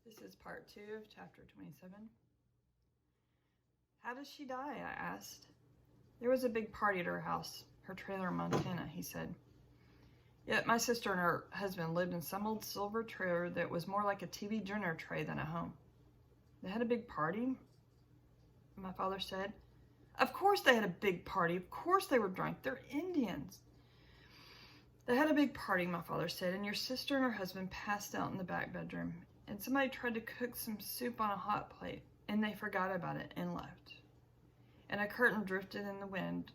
This is part 2 of chapter 27. How does she die? I asked. There was a big party at her house, her trailer in Montana, he said. Yet my sister and her husband lived in some old silver trailer that was more like a TV dinner tray than a home. They had a big party, my father said. Of course they had a big party. Of course they were drunk. They're Indians. They had a big party, my father said, and your sister and her husband passed out in the back bedroom. And somebody tried to cook some soup on a hot plate, and they forgot about it and left. And a curtain drifted in the wind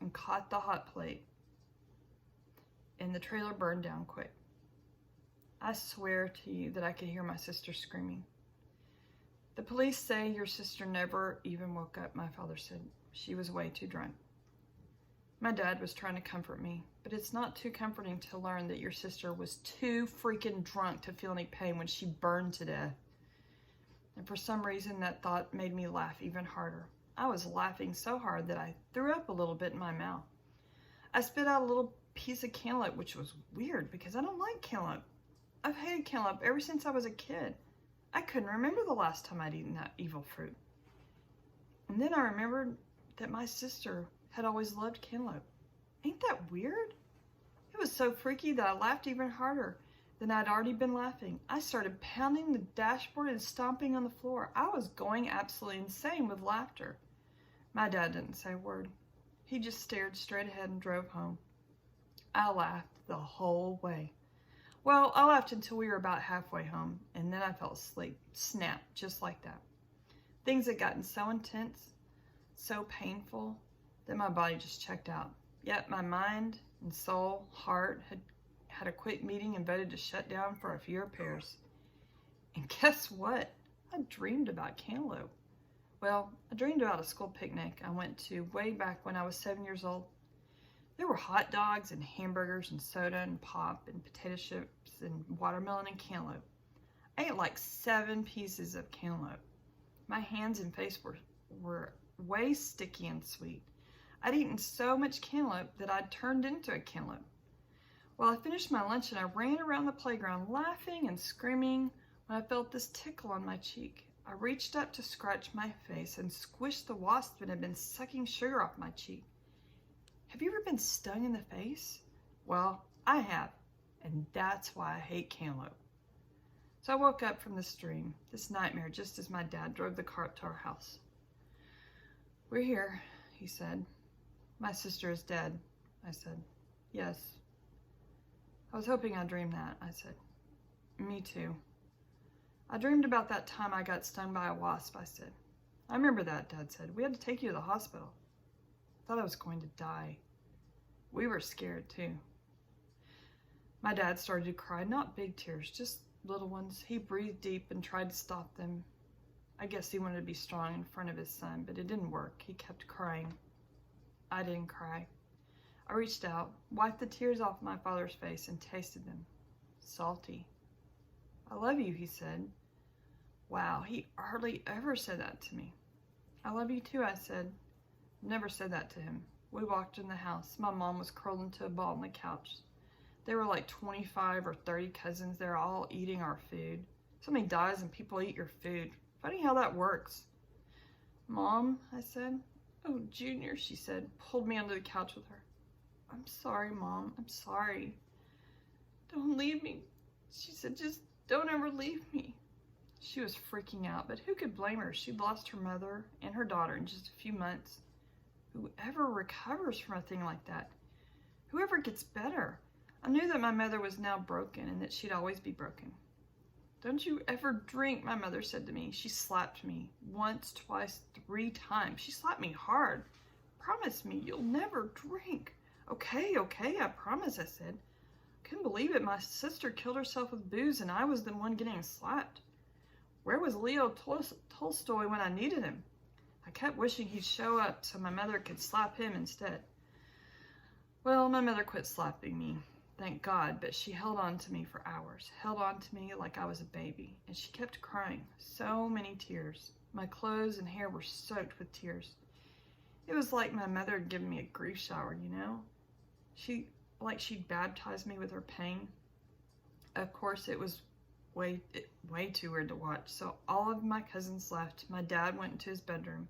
and caught the hot plate, and the trailer burned down quick. I swear to you that I could hear my sister screaming. The police say your sister never even woke up, my father said. She was way too drunk. My dad was trying to comfort me, but it's not too comforting to learn that your sister was too freaking drunk to feel any pain when she burned to death. And for some reason, that thought made me laugh even harder. I was laughing so hard that I threw up a little bit in my mouth. I spit out a little piece of cantaloupe, which was weird because I don't like cantaloupe. I've hated cantaloupe ever since I was a kid. I couldn't remember the last time I'd eaten that evil fruit. And then I remembered that my sister had always loved cantaloupe. Ain't that weird? It was so freaky that I laughed even harder than I'd already been laughing. I started pounding the dashboard and stomping on the floor. I was going absolutely insane with laughter. My dad didn't say a word. He just stared straight ahead and drove home. I laughed the whole way. Well, I laughed until we were about halfway home, and then I fell asleep. Snap, just like that. Things had gotten so intense, so painful, that my body just checked out. Yet my mind and soul, heart had a quick meeting and voted to shut down for a few repairs. And guess what? I dreamed about cantaloupe. Well, I dreamed about a school picnic I went to way back when I was 7 years old. There were hot dogs and hamburgers and soda and pop and potato chips and watermelon and cantaloupe. I ate like 7 pieces of cantaloupe. My hands and face were way sticky and sweet. I'd eaten so much cantaloupe that I'd turned into a cantaloupe. Well, I finished my lunch and I ran around the playground laughing and screaming when I felt this tickle on my cheek. I reached up to scratch my face and squished the wasp that had been sucking sugar off my cheek. Have you ever been stung in the face? Well, I have, and that's why I hate cantaloupe. So I woke up from this dream, this nightmare, just as my dad drove the cart to our house. We're here, he said. My sister is dead, I said. Yes. I was hoping I dreamed that, I said. Me too. I dreamed about that time I got stung by a wasp, I said. I remember that, Dad said. We had to take you to the hospital. I thought I was going to die. We were scared too. My dad started to cry, not big tears, just little ones. He breathed deep and tried to stop them. I guess he wanted to be strong in front of his son, but it didn't work. He kept crying. I didn't cry. I reached out, wiped the tears off my father's face, and tasted them. Salty. I love you, he said. Wow, he hardly ever said that to me. I love you too, I said. Never said that to him. We walked in the house. My mom was curled into a ball on the couch. There were like 25 or 30 cousins there, all eating our food. Somebody dies and people eat your food. Funny how that works. Mom, I said. Oh, Junior, she said, pulled me onto the couch with her. I'm sorry, Mom. I'm sorry. Don't leave me. She said, just don't ever leave me. She was freaking out, but who could blame her? She'd lost her mother and her daughter in just a few months. Whoever recovers from a thing like that, whoever gets better. I knew that my mother was now broken and that she'd always be broken. Don't you ever drink, my mother said to me. She slapped me once, twice, 3 times. She slapped me hard. Promise me you'll never drink. Okay, I promise, I said. Couldn't believe it. My sister killed herself with booze and I was the one getting slapped. Where was Leo Tolstoy when I needed him? I kept wishing he'd show up so my mother could slap him instead. Well, my mother quit slapping me. Thank God, but she held on to me for hours, held on to me like I was a baby, and she kept crying. So many tears. My clothes and hair were soaked with tears. It was like my mother had given me a grief shower, you know? She'd baptized me with her pain. Of course, it was way too weird to watch. So all of my cousins left. My dad went into his bedroom.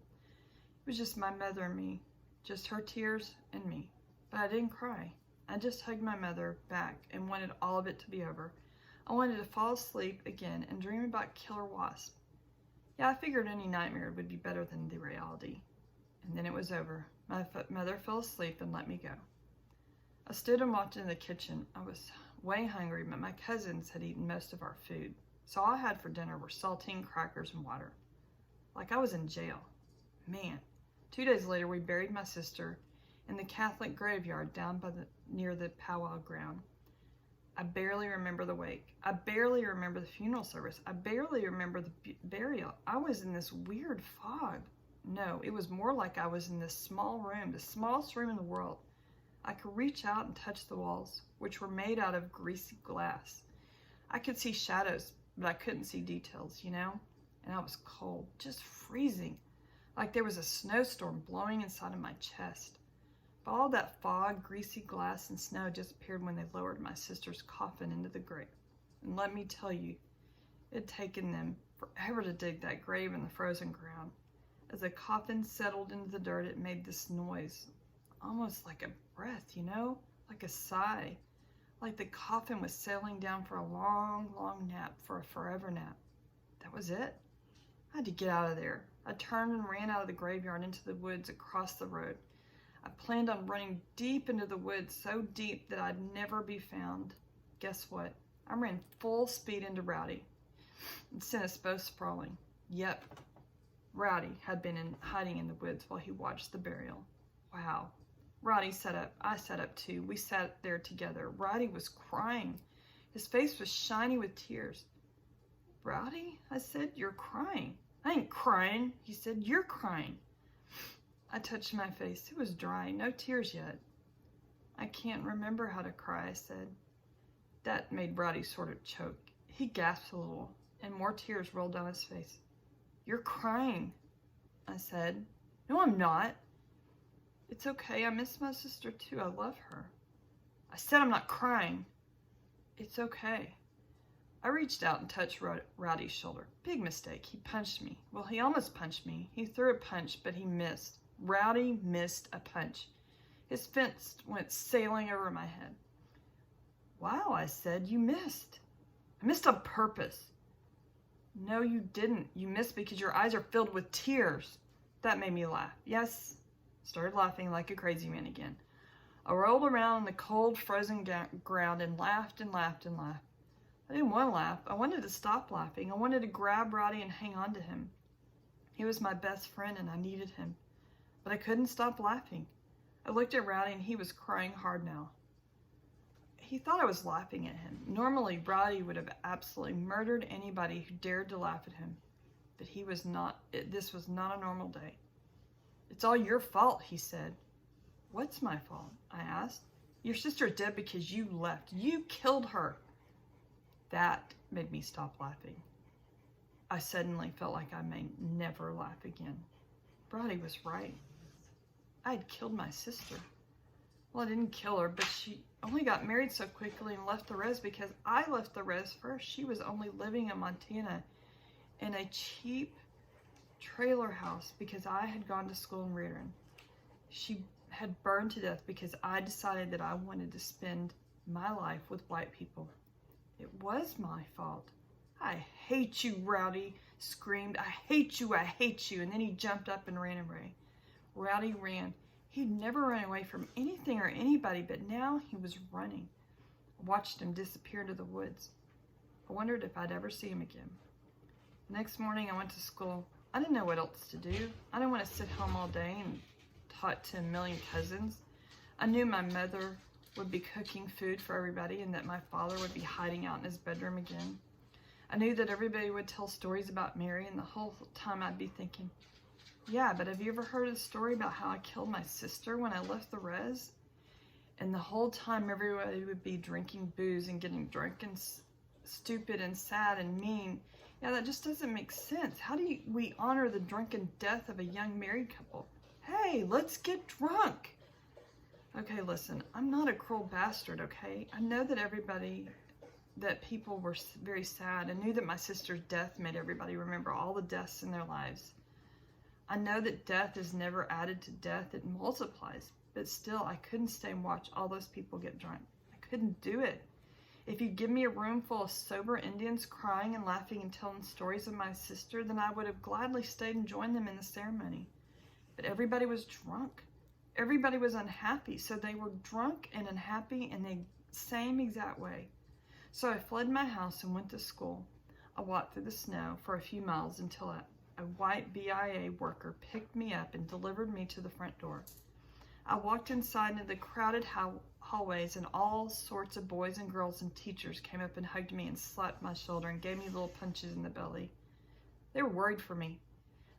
It was just my mother and me, just her tears and me. But I didn't cry. I just hugged my mother back and wanted all of it to be over. I wanted to fall asleep again and dream about killer wasps. Yeah, I figured any nightmare would be better than the reality. And then it was over. My mother fell asleep and let me go. I stood and walked into the kitchen. I was way hungry, but my cousins had eaten most of our food. So all I had for dinner were saltine, crackers, and water. Like I was in jail. Man. 2 days later, we buried my sister in the Catholic graveyard down by near the powwow ground. I barely remember the wake. I barely remember the funeral service. I barely remember the burial. I was in this weird fog. No, it was more like I was in this small room, the smallest room in the world. I could reach out and touch the walls, which were made out of greasy glass. I could see shadows, but I couldn't see details, you know? And I was cold, just freezing, like there was a snowstorm blowing inside of my chest. But all that fog, greasy glass, and snow disappeared when they lowered my sister's coffin into the grave. And let me tell you, it had taken them forever to dig that grave in the frozen ground. As the coffin settled into the dirt, it made this noise, almost like a breath, you know, like a sigh, like the coffin was settling down for a long, long nap, for a forever nap. That was it. I had to get out of there. I turned and ran out of the graveyard into the woods across the road. I planned on running deep into the woods, so deep that I'd never be found. Guess what? I ran full speed into Rowdy and sent us both sprawling. Yep, Rowdy had been hiding in the woods while he watched the burial. Wow. Rowdy sat up. I sat up too. We sat there together. Rowdy was crying. His face was shiny with tears. Rowdy, I said, you're crying. I ain't crying, he said, you're crying. I touched my face. It was dry, no tears yet. I can't remember how to cry, I said. That made Rowdy sort of choke. He gasped a little, and more tears rolled down his face. You're crying, I said. No, I'm not. It's okay, I miss my sister too, I love her. I said I'm not crying. It's okay. I reached out and touched Rowdy's shoulder. Big mistake, he punched me. Well, he almost punched me. He threw a punch, but he missed. Rowdy missed a punch. His fist went sailing over my head. Wow, I said, you missed. I missed on purpose. No, you didn't. You missed because your eyes are filled with tears. That made me laugh. Yes, started laughing like a crazy man again. I rolled around on the cold, frozen ground and laughed and laughed and laughed. I didn't want to laugh. I wanted to stop laughing. I wanted to grab Rowdy and hang on to him. He was my best friend and I needed him. But I couldn't stop laughing. I looked at Rowdy and he was crying hard now. He thought I was laughing at him. Normally, Rowdy would have absolutely murdered anybody who dared to laugh at him. But he was not. This was not a normal day. It's all your fault, he said. What's my fault? I asked. Your sister's dead because you left. You killed her. That made me stop laughing. I suddenly felt like I may never laugh again. Rowdy was right. I had killed my sister. Well, I didn't kill her, but she only got married so quickly and left the res because I left the res first. She was only living in Montana in a cheap trailer house because I had gone to school in Reardon. She had burned to death because I decided that I wanted to spend my life with white people. It was my fault. I hate you, Rowdy screamed. I hate you, I hate you. And then he jumped up and ran away. Rowdy ran. He'd never run away from anything or anybody, but now he was running. I watched him disappear into the woods. I wondered if I'd ever see him again. The next morning I went to school. I didn't know what else to do. I didn't want to sit home all day and talk to a million cousins. I knew my mother would be cooking food for everybody and that my father would be hiding out in his bedroom again. I knew that everybody would tell stories about Mary, and the whole time I'd be thinking, yeah, but have you ever heard a story about how I killed my sister when I left the res? And the whole time everybody would be drinking booze and getting drunk and stupid and sad and mean. Yeah, that just doesn't make sense. How do we honor the drunken death of a young married couple? Hey, let's get drunk. Okay, listen, I'm not a cruel bastard, okay? I know that everybody that people were very sad. I knew that my sister's death made everybody remember all the deaths in their lives. I know that death is never added to death, it multiplies. But still, I couldn't stay and watch all those people get drunk. I couldn't do it. If you'd give me a room full of sober Indians crying and laughing and telling stories of my sister, then I would have gladly stayed and joined them in the ceremony. But everybody was drunk. Everybody was unhappy, so they were drunk and unhappy in the same exact way. So I fled my house and went to school. I walked through the snow for a few miles until a white BIA worker picked me up and delivered me to the front door. I walked inside into the crowded hallways, and all sorts of boys and girls and teachers came up and hugged me and slapped my shoulder and gave me little punches in the belly. They were worried for me.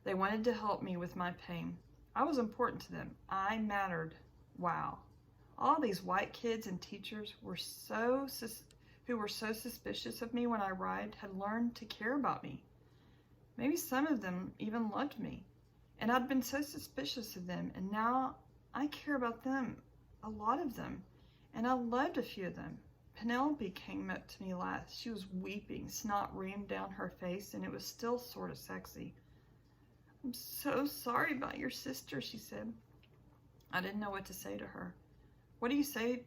They wanted to help me with my pain. I was important to them. I mattered. Wow. All these white kids and teachers who were so suspicious of me when I arrived had learned to care about me. Maybe some of them even loved me. And I'd been so suspicious of them, and now I care about them, a lot of them, and I loved a few of them. Penelope came up to me last. She was weeping, snot reamed down her face, and it was still sort of sexy. "I'm so sorry about your sister," she said. I didn't know what to say to her. What do you say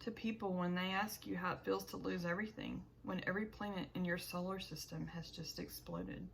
to people when they ask you how it feels to lose everything, when every planet in your solar system has just exploded?